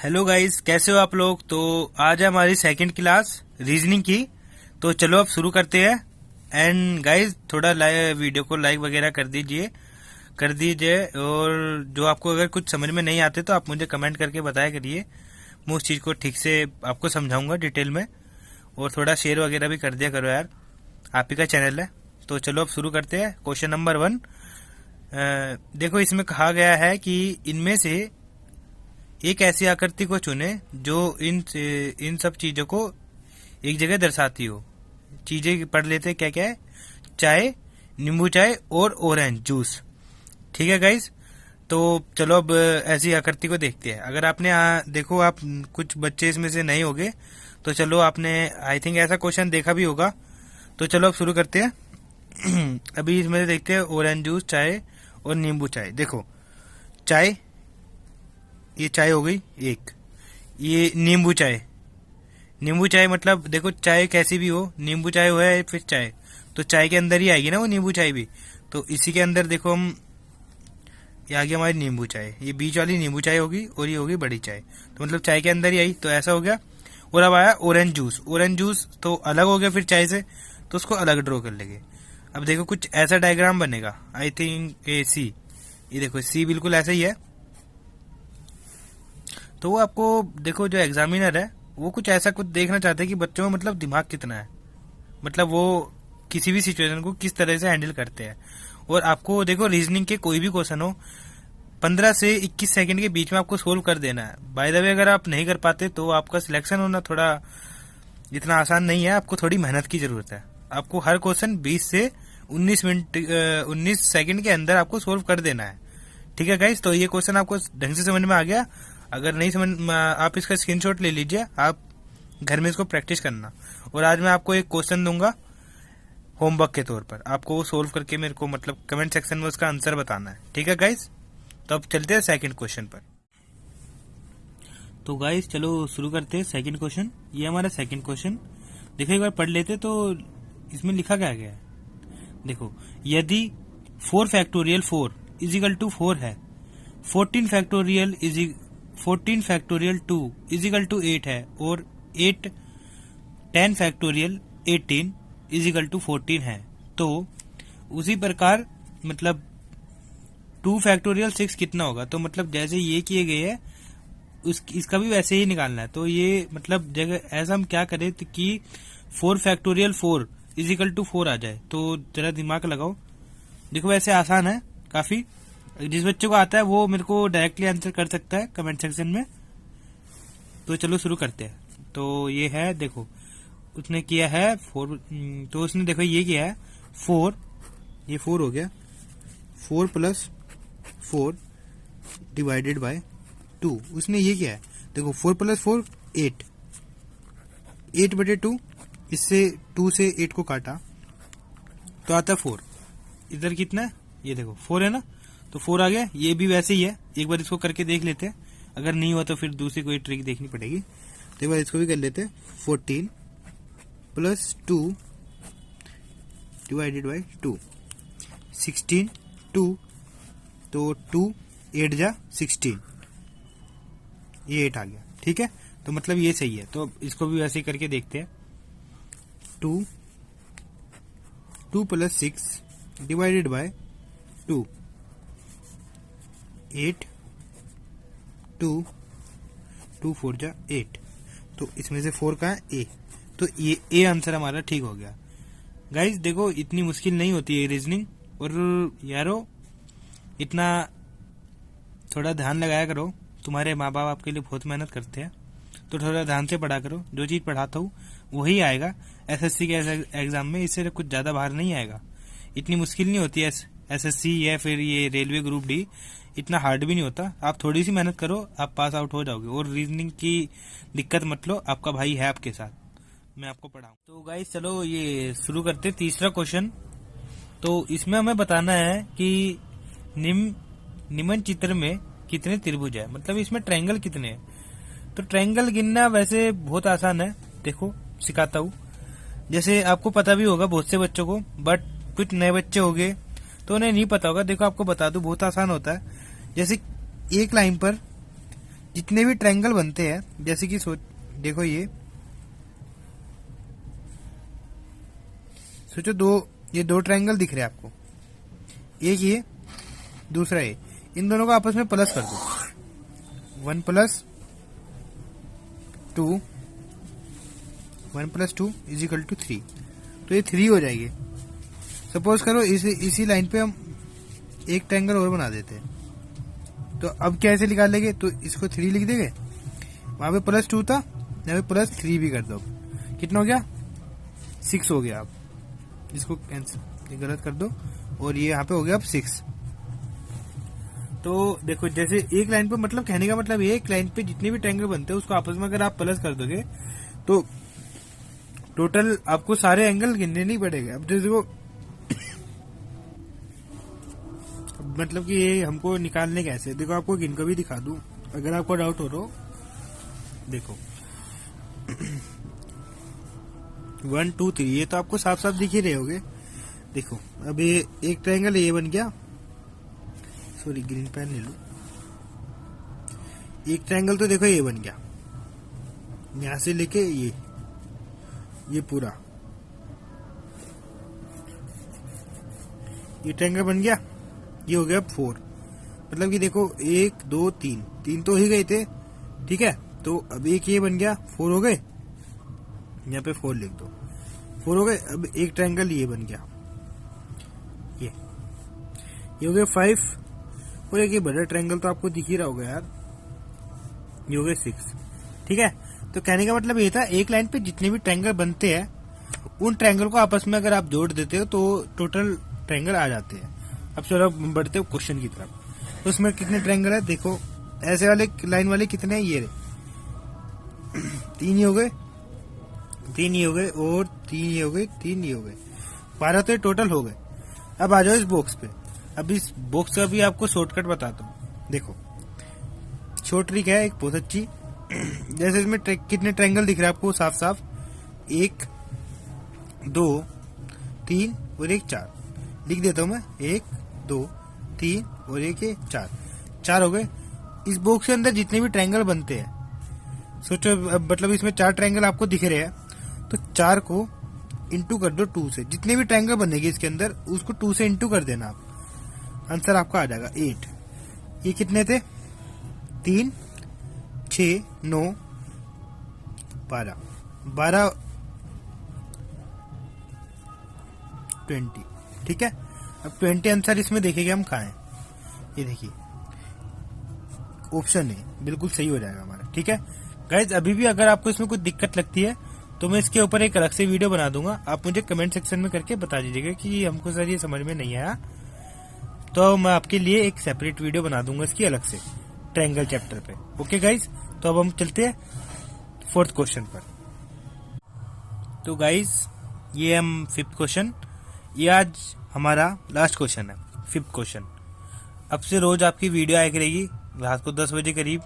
Hello guys, कैसे हो आप लोग। तो आज है हमारी सेकंड क्लास रीजनिंग की। तो चलो अब शुरू करते हैं। एंड गाइस थोड़ा वीडियो को लाइक वगैरह कर दीजिए। और जो आपको अगर कुछ समझ में नहीं आते तो आप मुझे कमेंट करके बताया करिए। मैं उस चीज़ को ठीक से आपको समझाऊंगा डिटेल में। और थोड़ा शेयर वगैरह भी कर दिया करो यार, आप ही का चैनल है। तो चलो अब शुरू करते हैं। Question number 1। देखो, इसमें कहा गया है कि इनमें से एक ऐसी आकृति को चुने जो इन सब चीजों को एक जगह दर्शाती हो। चीजें पढ़ लेते क्या क्या है। चाय, नींबू चाय और ऑरेंज जूस। ठीक है गाइस। तो चलो अब ऐसी आकृति को देखते हैं। अगर आपने देखो, आप कुछ बच्चे इसमें से नहीं होगे तो चलो आपने आई थिंक ऐसा क्वेश्चन देखा भी होगा। तो चलो अब शुरू करते हैं। अभी इसमें देखते हैं ऑरेंज जूस, चाय और नींबू चाय। देखो, चाय, ये चाय हो गई एक। ये नींबू चाय, नींबू चाय मतलब देखो चाय कैसी भी हो, नींबू चाय हो है फिर चाय, तो चाय के अंदर ही आएगी ना वो नींबू चाय भी। तो इसी के अंदर देखो हम, ये आ गया हमारी नींबू चाय। ये बीच वाली नींबू चाय होगी और ये होगी बड़ी चाय, तो मतलब चाय के अंदर ही आई, तो ऐसा हो गया। और अब आया ऑरेंज जूस। ऑरेंज जूस तो अलग हो गया फिर चाय से, तो उसको अलग ड्रॉ कर लेंगे। अब देखो कुछ ऐसा डायग्राम बनेगा, आई थिंक ए सी। ये देखो सी बिल्कुल ऐसा ही है। तो वो आपको देखो, जो एग्जामिनर है वो कुछ ऐसा कुछ देखना चाहते हैं कि बच्चों में मतलब दिमाग कितना है, मतलब वो किसी भी सिचुएशन को किस तरह से हैंडल करते हैं। और आपको देखो रीजनिंग के कोई भी क्वेश्चन हो 15 से 21 सेकंड के बीच में आपको सोल्व कर देना है। बाय द वे अगर आप नहीं कर पाते तो आपका सिलेक्शन होना थोड़ा इतना आसान नहीं है, आपको थोड़ी मेहनत की जरूरत है। आपको हर क्वेश्चन 20 से 19 सेकंड के अंदर आपको सोल्व कर देना है। ठीक है गाइस। तो ये क्वेश्चन आपको ढंग से समझ में आ गया। अगर नहीं समझ, आप इसका स्क्रीनशॉट ले लीजिए, आप घर में इसको प्रैक्टिस करना। और आज मैं आपको एक क्वेश्चन दूंगा होमवर्क के तौर पर, आपको वो सोल्व करके मेरे को मतलब कमेंट सेक्शन में उसका आंसर बताना है। ठीक है गाइस। तो अब चलते हैं सेकंड क्वेश्चन पर। तो गाइस चलो शुरू करते हैं सेकंड क्वेश्चन। ये हमारा सेकंड क्वेश्चन देखो, एक बार पढ़ लेते तो इसमें लिखा क्या गया है। देखो, यदि 4 फैक्टोरियल 4 इजिकल टू 4 है, 14 फैक्टोरियल 2 इजिकल टू 8 है, और 10 फैक्टोरियल 18 इजिकल टू 14 है, तो उसी प्रकार मतलब 2 फैक्टोरियल 6 कितना होगा। तो मतलब जैसे ये किए गए है इसका भी वैसे ही निकालना है। तो ये मतलब जगह ऐसा हम क्या करें तो कि 4 फैक्टोरियल 4 इजिकल टू 4 आ जाए। तो जरा दिमाग लगाओ। देखो वैसे आसान है काफी, जिस बच्चे को आता है वो मेरे को डायरेक्टली आंसर कर सकता है कमेंट सेक्शन में। तो चलो शुरू करते हैं। तो ये है, देखो उसने किया है 4, तो उसने देखो ये किया है 4, ये 4 हो गया, 4 प्लस 4 डिवाइडेड बाय 2। उसने ये किया है, देखो 4 प्लस 4 8 बटे 2, इससे 2 से 8 को काटा तो आता है 4। इधर कितना है, ये देखो 4 है ना, तो 4 आ गया। ये भी वैसे ही है, एक बार इसको करके देख लेते हैं। अगर नहीं हुआ तो फिर दूसरी कोई ट्रिक देखनी पड़ेगी। तो एक बार इसको भी कर लेते हैं। 14 प्लस 2 डिवाइडेड बाई 2, 16 2, तो 2 8 जा 16, ये 8 आ गया। ठीक है, तो मतलब ये सही है। तो इसको भी वैसे ही करके देखते हैं। 2 प्लस 6 डिवाइडेड बाय 2, 8 2 4 जा 8, तो इसमें से 4 का है ए, तो ये ए आंसर हमारा ठीक हो गया। गाइज देखो इतनी मुश्किल नहीं होती है रीजनिंग, और यारो इतना थोड़ा ध्यान लगाया करो। तुम्हारे माँ बाप आपके लिए बहुत मेहनत करते हैं, तो थोड़ा ध्यान से पढ़ा करो। जो चीज पढ़ाता हूँ वही आएगा एसएससी के एग्जाम में, इससे कुछ ज्यादा बाहर नहीं आएगा। इतनी मुश्किल नहीं होती है एसएससी या फिर ये रेलवे ग्रुप डी, इतना हार्ड भी नहीं होता। आप थोड़ी सी मेहनत करो, आप पास आउट हो जाओगे। और रीजनिंग की दिक्कत मत लो, आपका भाई है आपके साथ, मैं आपको पढ़ाऊँ। तो गाइस चलो ये शुरू करते तीसरा क्वेश्चन। तो इसमें हमें बताना है कि निम्न चित्र में कितने त्रिभुज है, मतलब इसमें ट्रायंगल कितने हैं। तो ट्रायंगल गिनना वैसे बहुत आसान है, देखो सिखाता हूँ। जैसे आपको पता भी होगा बहुत से बच्चों को, बट कुछ नए बच्चे होंगे तो उन्हें नहीं पता होगा। देखो आपको बता दूं, बहुत आसान होता है। जैसे एक लाइन पर जितने भी ट्रायंगल बनते हैं, जैसे कि देखो ये सोचो ये दो ट्रायंगल दिख रहे हैं आपको, एक ये दूसरा ये, इन दोनों को आपस में प्लस कर दो। 1 + 2 1 + 2 = 3, तो ये 3 हो जाएगी। सपोज करो इसी लाइन पे हम एक ट्रायंगल और बना देते हैं, तो अब कैसे निकालेंगे, तो इसको 3 लिख देंगे, वहां पे +2 था, यहाँ पे +3 भी कर दो। कितना हो गया, 6 हो गया। अब इसको कैंसिल गलत कर दो, और ये यहाँ पे हो गया अब 6। तो देखो जैसे एक लाइन पे, मतलब कहने का मतलब ये, एक लाइन पे जितने भी ट्रायंगल बनते हैं उसको आपस में अगर आप प्लस कर दोगे तो टोटल आपको सारे एंगल गिनने नहीं पड़ेगा। अब देखो मतलब कि ये हमको निकालने कैसे, देखो आपको गिन को भी दिखा दूं अगर आपको डाउट हो तो। देखो 1 2 3 ये तो आपको साफ साफ दिख ही रहे होगे। देखो अब ये एक ट्रायंगल ये बन गया, सॉरी ग्रीन पेन ले लो। एक ट्रायंगल तो देखो ये बन गया, यहां से लेके ये पूरा ये ट्रायंगल बन गया, ये हो गया 4। मतलब कि देखो 1 2 3 तो ही गए थे, ठीक है। तो अब एक ये बन गया, 4 हो गए, यहाँ पे 4 लिख दो, 4 हो गए। अब एक ट्रायंगल ये बन गया, ये हो गया 5, और एक ये बड़ा ट्रायंगल तो आपको दिख ही रहा होगा यार, ये हो गया 6, ठीक है। तो कहने का मतलब ये था, एक लाइन पे जितने भी ट्रायंगल बनते हैं उन ट्रायंगल को आपस में अगर आप जोड़ देते हो तो टोटल ट्रायंगल आ जाते हैं। अब चलो बढ़ते हो क्वेश्चन की तरफ। तो उसमें कितने ट्रायंगल है, देखो ऐसे वाले लाइन वाले कितने हैं, ये 3 ही हो गए, 3 ही हो गए, और 3 ही हो गए, 3 ही हो गए, 12 तो टोटल हो गए। अब आ जाओ इस बॉक्स पे। अब इस बॉक्स का भी आपको शॉर्टकट बताता हूँ। देखो शॉर्ट ट्रिक है एक बहुत अच्छी। जैसे इसमें कितने ट्रायंगल दिख रहे हैं आपको साफ साफ, 1 2 3 और 1 4 लिख देता हूं मैं, 1 2 3 और 1 4 हो गए। इस बॉक्स के अंदर जितने भी ट्रायंगल बनते हैं, सोचो मतलब इसमें 4 ट्रायंगल आपको दिख रहे हैं, तो 4 को इंटू कर दो 2 से। जितने भी ट्रायंगल बनेंगे इसके अंदर उसको 2 से इंटू कर देना, आप आंसर आपका आ जाएगा 8। ये कितने थे, 3 6 9 12 20, ठीक है। अब 20 आंसर इसमें देखेंगे हम कहाँ है, ये देखिए ऑप्शन है, बिल्कुल सही हो जाएगा हमारा, ठीक है। गाइज अभी भी अगर आपको इसमें कुछ दिक्कत लगती है तो मैं इसके ऊपर एक अलग से वीडियो बना दूंगा, आप मुझे कमेंट सेक्शन में करके बता दीजिएगा कि हमको सर ये समझ में नहीं आया, तो मैं आपके लिए एक सेपरेट वीडियो बना दूंगा इसकी अलग से ट्रायंगल चैप्टर पे। ओके गाइज, तो अब हम चलते हैं 4th क्वेश्चन पर। तो गाइज ये हम 5th क्वेश्चन, ये आज हमारा लास्ट क्वेश्चन है 5th क्वेश्चन। अब से रोज आपकी वीडियो आया करेगी, रात को 10 बजे करीब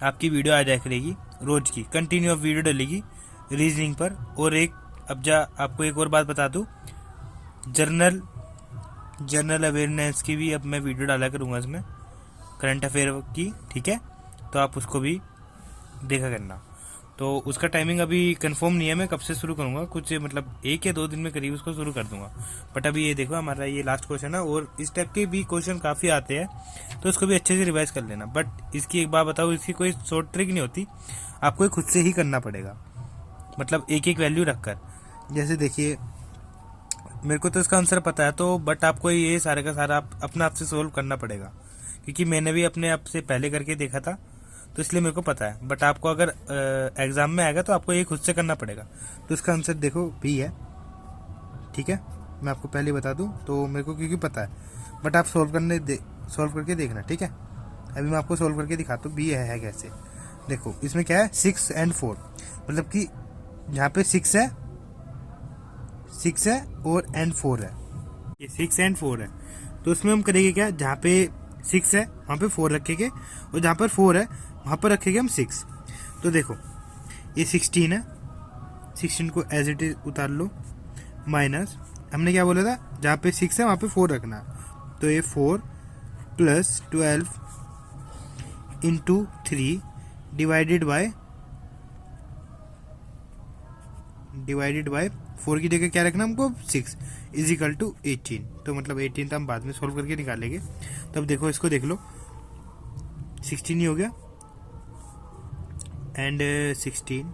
आपकी वीडियो आ जाया करेगी, रोज की कंटिन्यू वीडियो डलेगी रीजनिंग पर। और एक आपको एक और बात बता दूं, जनरल अवेयरनेस की भी अब मैं वीडियो डाला करूंगा इसमें, करंट अफेयर की, ठीक है। तो आप उसको भी देखा करना। तो उसका टाइमिंग अभी कंफर्म नहीं है, मैं कब से शुरू करूंगा, कुछ मतलब 1 या 2 दिन में करीब उसको शुरू कर दूंगा। बट अभी ये देखो हमारा ये लास्ट क्वेश्चन है, और इस टाइप के भी क्वेश्चन काफी आते हैं, तो इसको भी अच्छे से रिवाइज कर लेना। बट इसकी एक बात बताओ, इसकी कोई शॉर्ट ट्रिक नहीं होती, आपको खुद से ही करना पड़ेगा, मतलब एक एक वैल्यू रखकर। जैसे देखिए मेरे को तो इसका आंसर पता है, तो बट आपको ये सारे का सारा अपने आप से सोल्व करना पड़ेगा, क्योंकि मैंने भी अपने आप से पहले करके देखा था, तो इसलिए मेरे को पता है। बट आपको अगर एग्जाम में आएगा तो आपको ये खुद से करना पड़ेगा। तो इसका आंसर देखो बी है, ठीक है। मैं आपको पहले बता दूं, तो मेरे को क्योंकि पता है, बट आप सोल्व करके देखना, ठीक है। अभी मैं आपको सोल्व करके दिखाता हूँ बी है कैसे। देखो इसमें क्या है, 6 और 4, मतलब कि यहाँ पे 6 है और एंड 4 है, ये 6 और 4 है। तो उसमें हम करेंगे क्या, जहाँ पे 6 है वहां पे 4 रखेंगे, और जहाँ पर 4 है वहां पर रखेंगे हम 6। तो देखो ये 16 है, 16 को एज इट इज उतार लो, माइनस हमने क्या बोला था, जहाँ पे 6 है वहां पे 4 रखना, तो ये 4 + 12 इंटू 3 डिवाइडेड बाय 4 की जगह क्या रखना हमको 6 इज इक्वल टू 18। तो मतलब 18 तो हम बाद में सोल्व करके निकालेंगे। तब देखो इसको देख लो 16 ही हो गया एंड 16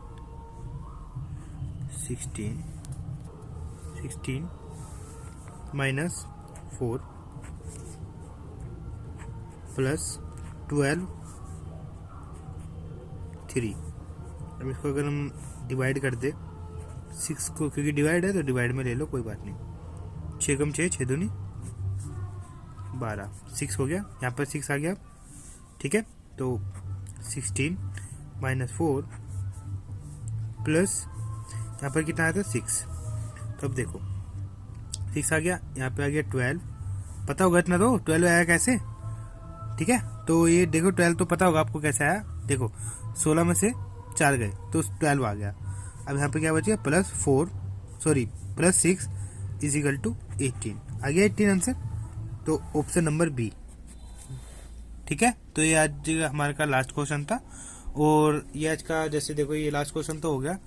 माइनस 4 प्लस 12 3। अब इसको अगर हम डिवाइड कर दे 6 को, क्योंकि डिवाइड है तो डिवाइड में ले लो, कोई बात नहीं। 6 कम 6 दूनी 12 6 हो गया, यहाँ पर 6 आ गया। ठीक है, तो 16 माइनस 4 प्लस यहाँ पर कितना आया था 6। तो अब देखो 6 आ गया, यहाँ पे आ गया 12। पता होगा इतना तो 12 आया कैसे। ठीक है, तो ये देखो 12 तो पता होगा आपको कैसे आया। देखो 16 में से 4 गए तो 12 आ गया। अब यहाँ पे क्या बच गया प्लस 6 इज इक्वल टू 18 आ गया 18 आंसर। तो ऑप्शन नंबर बी। ठीक है, तो ये आज हमारे का लास्ट क्वेश्चन था और ये आज का, जैसे देखो ये लास्ट क्वेश्चन तो हो गया।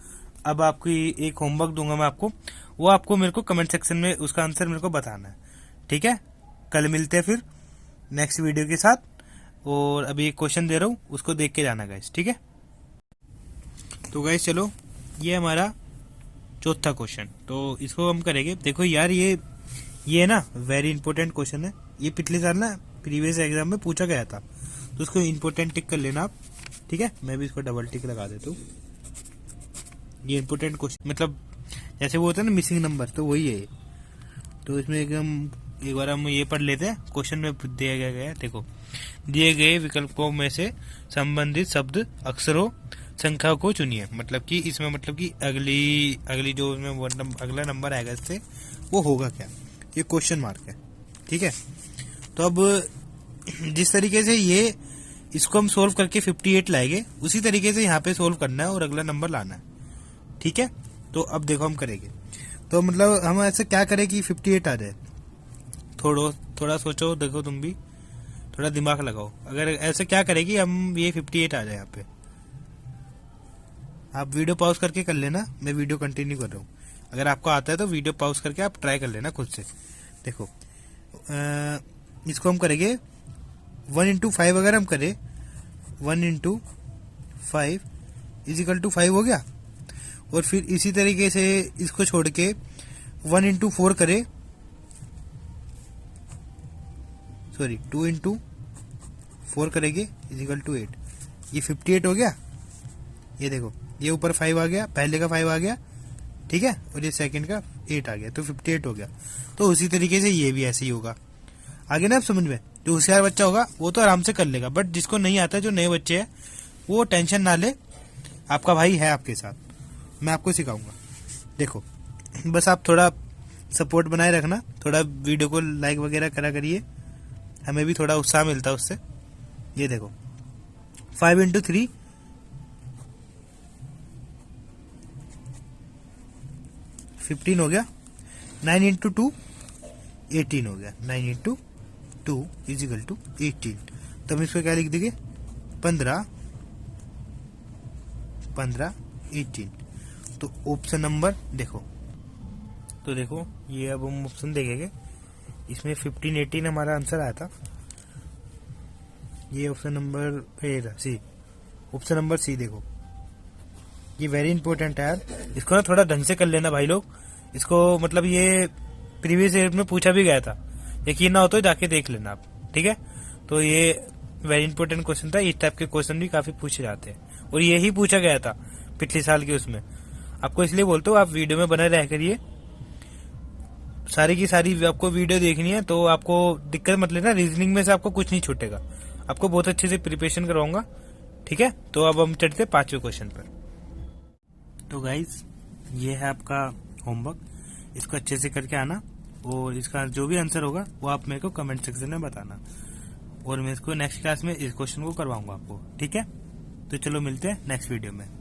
अब आपको एक होमवर्क दूंगा मैं आपको, वो आपको मेरे को कमेंट सेक्शन में उसका आंसर मेरे को बताना है। ठीक है, कल मिलते हैं फिर नेक्स्ट वीडियो के साथ। और अभी एक क्वेश्चन दे रहा हूँ, उसको देख के जाना गाइस। ठीक है, तो गाइस चलो ये हमारा चौथा क्वेश्चन, तो इसको हम करेंगे। देखो यार ये ना वेरी इंपॉर्टेंट क्वेश्चन है। ये पिछले साल ना प्रीवियस एग्जाम में पूछा गया था, तो उसको इंपॉर्टेंट टिक कर लेना आप। ठीक है, मैं भी इसको डबल टिक लगा देता हूँ। ये इंपॉर्टेंट क्वेश्चन मतलब जैसे वो होता है ना मिसिंग नंबर, तो वही है। तो इसमें एक बार हम ये पढ़ लेते हैं। क्वेश्चन में दिया गया है, देखो दिए गए विकल्पों में से संबंधित शब्द अक्षरों संख्या को चुनिए। मतलब कि इसमें मतलब कि अगली जो इसमें अगला नंबर आएगा इससे वो होगा क्या, ये क्वेश्चन मार्क है। ठीक है, तो अब जिस तरीके से ये इसको हम सोल्व करके 58 लाएंगे, उसी तरीके से यहाँ पे सोल्व करना है और अगला नंबर लाना है। ठीक है, तो अब देखो हम करेंगे। तो मतलब हम ऐसे क्या करें कि 58 आ जाए। थोड़ा सोचो, देखो तुम भी थोड़ा दिमाग लगाओ। अगर ऐसे क्या करेगी हम ये 58 आ जाए यहाँ पे। आप वीडियो पॉज करके कर लेना, मैं वीडियो कंटिन्यू कर रहा हूँ। अगर आपको आता है तो वीडियो पॉज करके आप ट्राई कर लेना खुद से। देखो इसको हम करेंगे 1 इंटू 5। अगर हम करें 1 इंटू 5 इज इक्वल टू 5 हो गया। और फिर इसी तरीके से इसको छोड़ के 1 इंटू 4 करे, सॉरी 2 इंटू 4 करेंगे इज इक्वल टू 8। ये 58 हो गया। ये देखो ये ऊपर 5 आ गया, पहले का 5 आ गया। ठीक है, और ये सेकंड का 8 आ गया, तो 58 हो गया। तो उसी तरीके से ये भी ऐसे ही होगा। आगे ना आप समझ में, जो होशियार बच्चा होगा वो तो आराम से कर लेगा, बट जिसको नहीं आता, जो नए बच्चे हैं, वो टेंशन ना ले, आपका भाई है आपके साथ, मैं आपको सिखाऊंगा। देखो बस आप थोड़ा सपोर्ट बनाए रखना, थोड़ा वीडियो को लाइक वगैरह करा करिए, हमें भी थोड़ा उत्साह मिलता है उससे। ये देखो 5 इंटू 3 15 हो गया। 9 इंटू 2 18 हो गया। 9 इंटू 2 इज इक्वल टू 18। तो हम इसको क्या लिख देंगे 15 18। तो ऑप्शन नंबर देखो, तो देखो ये अब हम ऑप्शन देखेंगे, इसमें 15 18 हमारा आंसर आया था। ये option number C, option number C. देखो ये वेरी इंपॉर्टेंट है यार, इसको ना थोड़ा ढंग से कर लेना भाई लोग। इसको मतलब ये प्रीवियस ईयर में पूछा भी गया था, यकीन ना हो तो जाके देख लेना आप। ठीक है, तो ये वेरी इंपॉर्टेंट क्वेश्चन था। इस टाइप के क्वेश्चन भी काफी पूछे जाते हैं और यही पूछा गया था पिछले साल के उसमें। आपको इसलिए बोलता हूँ आप वीडियो में बने रह करिए, सारी की सारी आपको वीडियो देखनी है, तो आपको दिक्कत मत लेना। रीजनिंग में से आपको कुछ नहीं छूटेगा, आपको बहुत अच्छे से प्रिपरेशन करवाऊंगा। ठीक है, तो अब हम चढ़ते 5वें क्वेश्चन पर। तो गाइज ये है आपका होमवर्क, इसको अच्छे से करके आना और इसका जो भी आंसर होगा वो आप मेरे को कमेंट सेक्शन में बताना, और मैं इसको नेक्स्ट क्लास में इस क्वेश्चन को करवाऊंगा आपको। ठीक है, तो चलो मिलते हैं नेक्स्ट वीडियो में।